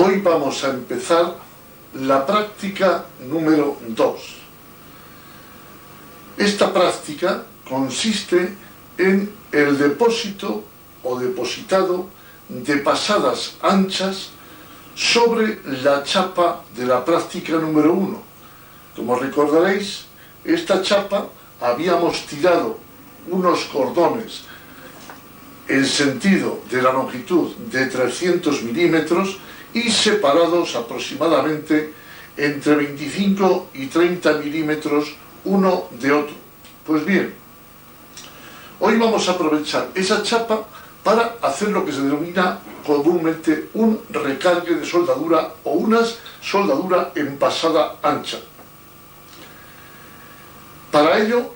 Hoy vamos a empezar la práctica número 2. Esta práctica consiste en el depósito o depositado de pasadas anchas sobre la chapa de la práctica número 1. Como recordaréis, esta chapa habíamos tirado unos cordones en sentido de la longitud de 300 milímetros y separados aproximadamente entre 25 y 30 milímetros uno de otro. Pues bien, hoy vamos a aprovechar esa chapa para hacer lo que se denomina comúnmente un recargue de soldadura o una soldadura en pasada ancha. Para ello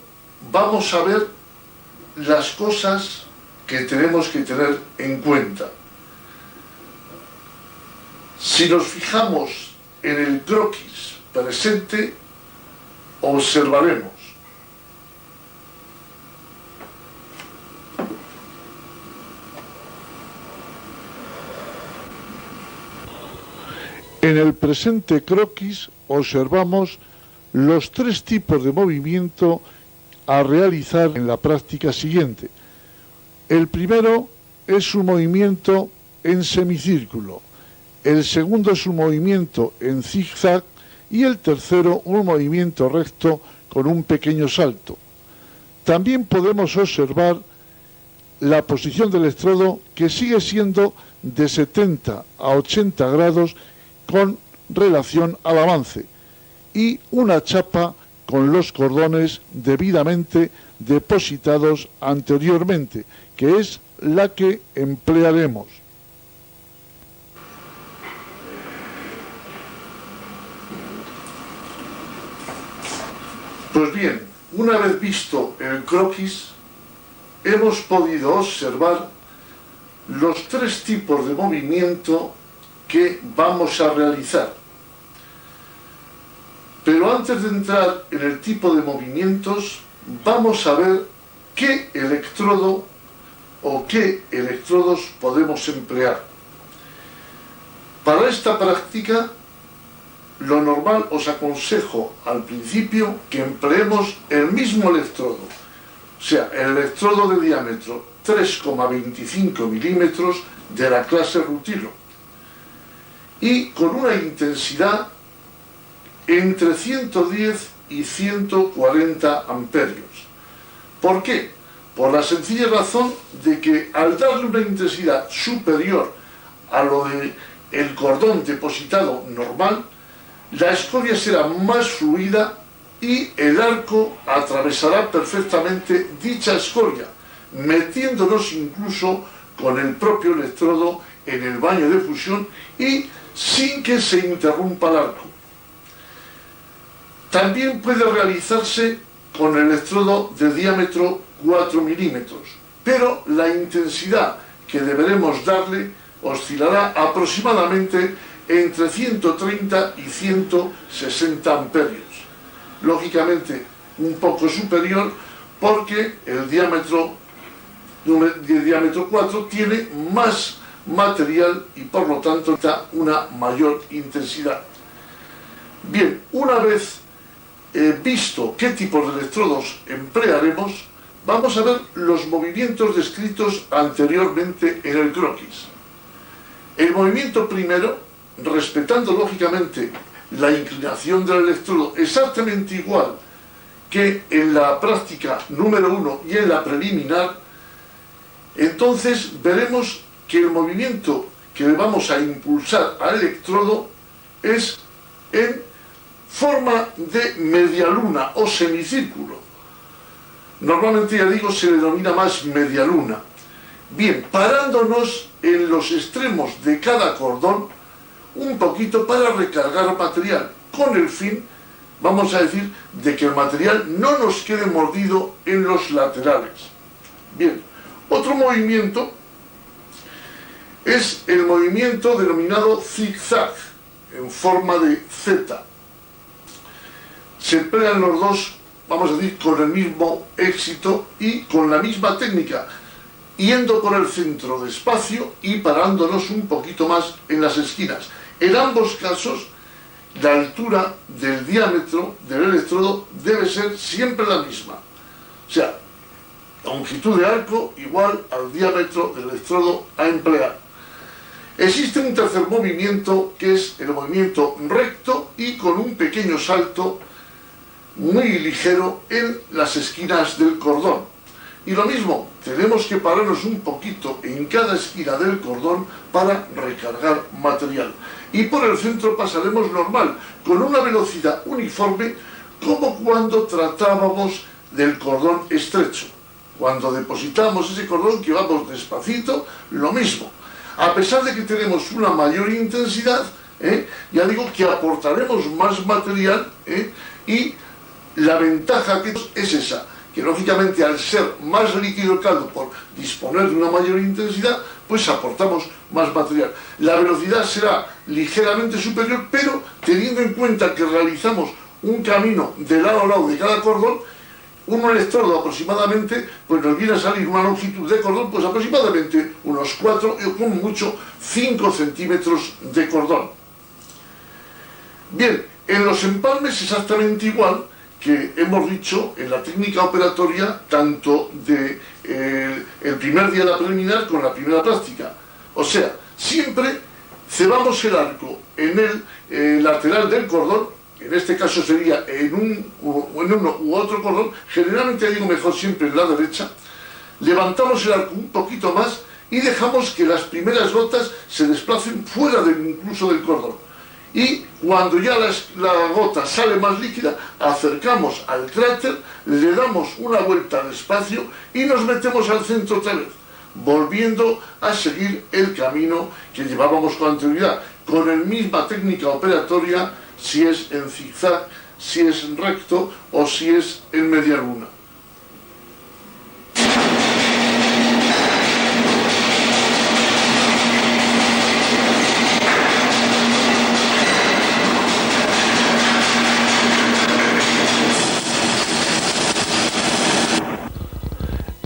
vamos a ver las cosas que tenemos que tener en cuenta. Si nos fijamos en el croquis presente, observaremos en el presente croquis observamos los tres tipos de movimiento a realizar en la práctica siguiente. El primero es un movimiento en semicírculo, el segundo es un movimiento en zigzag y el tercero un movimiento recto con un pequeño salto. También podemos observar la posición del electrodo, que sigue siendo de 70 a 80 grados con relación al avance, y una chapa con los cordones debidamente depositados anteriormente, que es la que emplearemos. Pues bien, una vez visto el croquis, hemos podido observar los tres tipos de movimiento que vamos a realizar. Pero antes de entrar en el tipo de movimientos, vamos a ver qué electrodo o qué electrodos podemos emplear. Para esta práctica, lo normal os aconsejo al principio que empleemos el mismo electrodo, o sea, el electrodo de diámetro 3,25 milímetros de la clase Rutilo, y con una intensidad entre 110 y 140 amperios. ¿Por qué? Por la sencilla razón de que al darle una intensidad superior a lo del cordón depositado normal, la escoria será más fluida y el arco atravesará perfectamente dicha escoria, metiéndonos incluso con el propio electrodo en el baño de fusión y sin que se interrumpa el arco. También puede realizarse con el electrodo de diámetro 4 milímetros, pero la intensidad que deberemos darle oscilará aproximadamente entre 130 y 160 amperios. Lógicamente un poco superior porque el diámetro 4 tiene más material y por lo tanto da una mayor intensidad. Bien, una vez visto qué tipos de electrodos emplearemos, vamos a ver los movimientos descritos anteriormente en el croquis. El movimiento primero, respetando lógicamente la inclinación del electrodo exactamente igual que en la práctica número 1 y en la preliminar, entonces veremos que el movimiento que vamos a impulsar al electrodo es en forma de medialuna o semicírculo. Normalmente, ya digo, se le denomina más medialuna. Bien, parándonos en los extremos de cada cordón un poquito para recargar material, con el fin, vamos a decir, de que el material no nos quede mordido en los laterales. Bien, otro movimiento es el movimiento denominado zigzag, en forma de Z. Se emplean los dos, vamos a decir, con el mismo éxito y con la misma técnica, yendo por el centro despacio y parándonos un poquito más en las esquinas. En ambos casos, la altura del diámetro del electrodo debe ser siempre la misma. O sea, longitud de arco igual al diámetro del electrodo a emplear. Existe un tercer movimiento, que es el movimiento recto y con un pequeño salto muy ligero en las esquinas del cordón. Y lo mismo, tenemos que pararnos un poquito en cada esquina del cordón para recargar material. Y por el centro pasaremos normal, con una velocidad uniforme, como cuando tratábamos del cordón estrecho. Cuando depositamos ese cordón, que vamos despacito, lo mismo. A pesar de que tenemos una mayor intensidad, ya digo que aportaremos más material, y la ventaja que es esa, que lógicamente al ser más líquido el caldo por disponer de una mayor intensidad, pues aportamos más material. La velocidad será ligeramente superior, pero teniendo en cuenta que realizamos un camino de lado a lado de cada cordón, un electrodo aproximadamente, pues nos viene a salir una longitud de cordón, pues aproximadamente unos 4 o como mucho 5 centímetros de cordón. Bien, en los empalmes exactamente igual, que hemos dicho en la técnica operatoria, tanto de el primer día de la preliminar con la primera práctica. O sea, siempre cebamos el arco en el lateral del cordón, en este caso sería en uno u otro cordón, generalmente digo mejor siempre en la derecha, levantamos el arco un poquito más y dejamos que las primeras gotas se desplacen fuera incluso del cordón. Y cuando ya la gota sale más líquida, acercamos al cráter, le damos una vuelta despacio y nos metemos al centro otra vez, volviendo a seguir el camino que llevábamos con anterioridad, con la misma técnica operatoria, si es en zigzag, si es en recto o si es en media luna.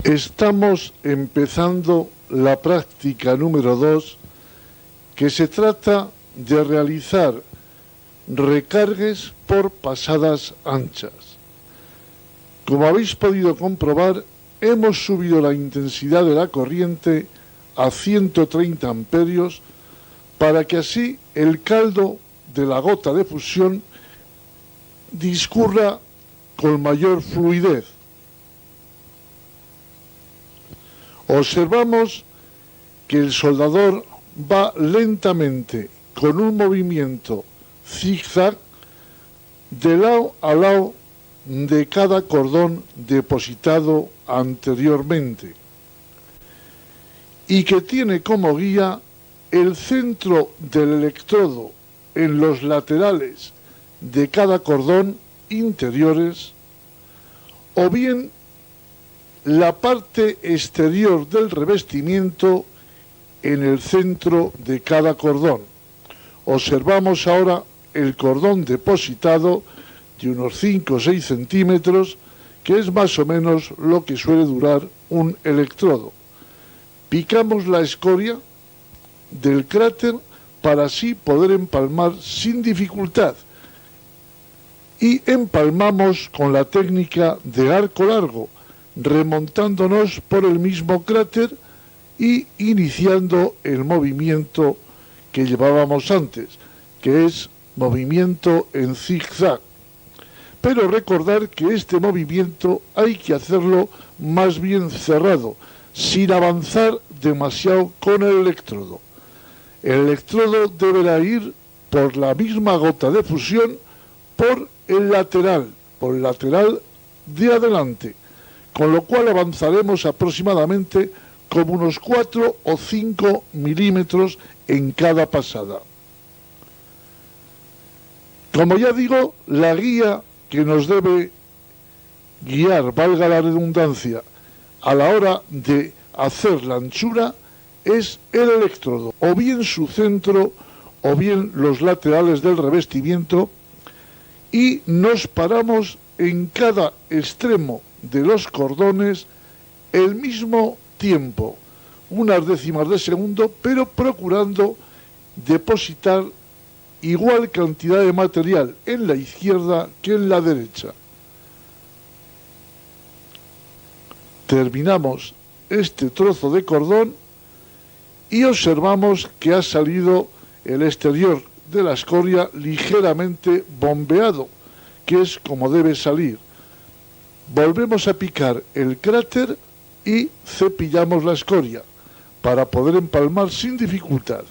Estamos empezando la práctica número 2, que se trata de realizar recargues por pasadas anchas. Como habéis podido comprobar, hemos subido la intensidad de la corriente a 130 amperios para que así el caldo de la gota de fusión discurra con mayor fluidez. Observamos que el soldador va lentamente con un movimiento zigzag de lado a lado de cada cordón depositado anteriormente y que tiene como guía el centro del electrodo en los laterales de cada cordón interiores, o bien la parte exterior del revestimiento en el centro de cada cordón. Observamos ahora el cordón depositado de unos 5 o 6 centímetros, que es más o menos lo que suele durar un electrodo. Picamos la escoria del cráter para así poder empalmar sin dificultad. Y empalmamos con la técnica de arco largo, remontándonos por el mismo cráter y iniciando el movimiento que llevábamos antes, que es movimiento en zigzag. Pero recordar que este movimiento hay que hacerlo más bien cerrado, sin avanzar demasiado con el electrodo. El electrodo deberá ir por la misma gota de fusión por el lateral de adelante, con lo cual avanzaremos aproximadamente como unos 4 o 5 milímetros en cada pasada. Como ya digo, la guía que nos debe guiar, valga la redundancia, a la hora de hacer la anchura es el electrodo, o bien su centro, o bien los laterales del revestimiento, y nos paramos en cada extremo de los cordones el mismo tiempo, unas décimas de segundo, pero procurando depositar igual cantidad de material en la izquierda que en la derecha. Terminamos este trozo de cordón y observamos que ha salido el exterior de la escoria ligeramente bombeado, que es como debe salir. Volvemos a picar el cráter y cepillamos la escoria para poder empalmar sin dificultad.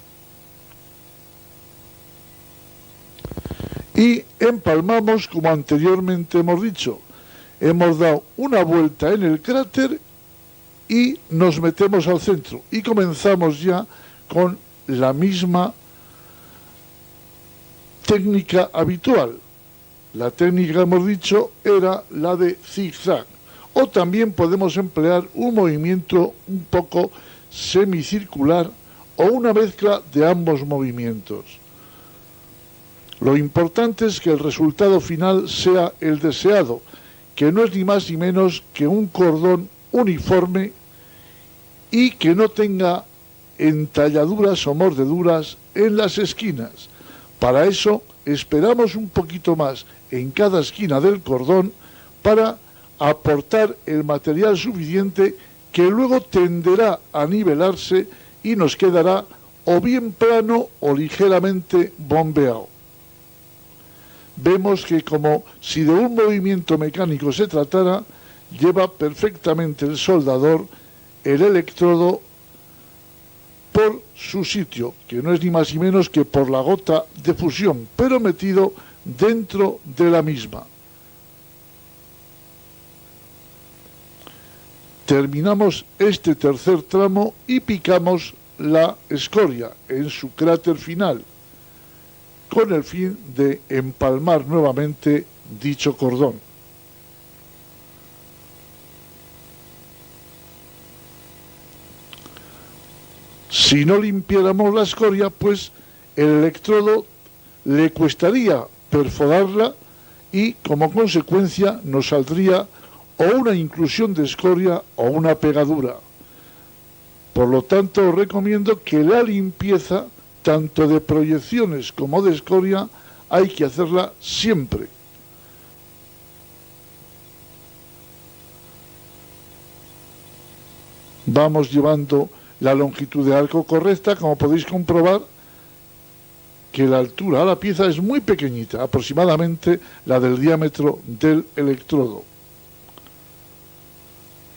Y empalmamos como anteriormente hemos dicho. Hemos dado una vuelta en el cráter y nos metemos al centro y comenzamos ya con la misma técnica habitual. La técnica, hemos dicho, era la de zigzag, o también podemos emplear un movimiento un poco semicircular o una mezcla de ambos movimientos. Lo importante es que el resultado final sea el deseado, que no es ni más ni menos que un cordón uniforme y que no tenga entalladuras o mordeduras en las esquinas. Para eso esperamos un poquito más en cada esquina del cordón para aportar el material suficiente que luego tenderá a nivelarse y nos quedará o bien plano o ligeramente bombeado. Vemos que como si de un movimiento mecánico se tratara, lleva perfectamente el soldador el electrodo por su sitio, que no es ni más ni menos que por la gota de fusión, pero metido dentro de la misma. Terminamos este tercer tramo y picamos la escoria en su cráter final, con el fin de empalmar nuevamente dicho cordón. Si no limpiáramos la escoria, pues el electrodo le costaría perforarla y como consecuencia nos saldría o una inclusión de escoria o una pegadura. Por lo tanto, os recomiendo que la limpieza, tanto de proyecciones como de escoria, hay que hacerla siempre. Vamos llevando la longitud de arco correcta, como podéis comprobar que la altura a la pieza es muy pequeñita, aproximadamente la del diámetro del electrodo.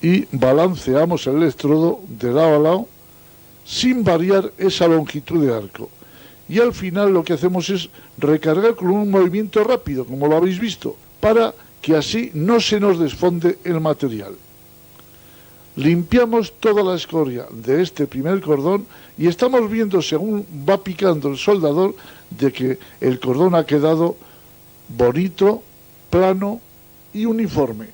Y balanceamos el electrodo de lado a lado sin variar esa longitud de arco. Y al final lo que hacemos es recargar con un movimiento rápido, como lo habéis visto, para que así no se nos desfonde el material. Limpiamos toda la escoria de este primer cordón y estamos viendo, según va picando el soldador, de que el cordón ha quedado bonito, plano y uniforme.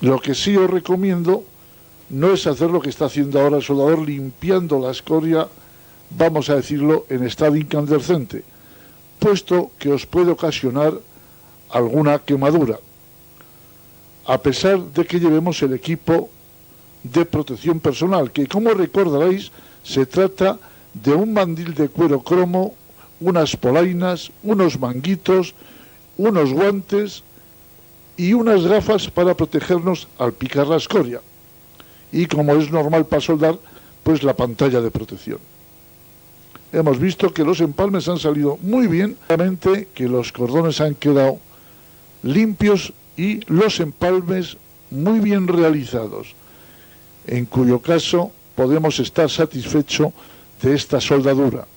Lo que sí os recomiendo no es hacer lo que está haciendo ahora el soldador, limpiando la escoria, vamos a decirlo, en estado incandescente, puesto que os puede ocasionar alguna quemadura, a pesar de que llevemos el equipo de protección personal, que como recordaréis se trata de un mandil de cuero cromo, unas polainas, unos manguitos, unos guantes y unas gafas para protegernos al picar la escoria. Y como es normal para soldar, pues la pantalla de protección. Hemos visto que los empalmes han salido muy bien, realmente que los cordones han quedado limpios y los empalmes muy bien realizados, en cuyo caso podemos estar satisfechos de esta soldadura.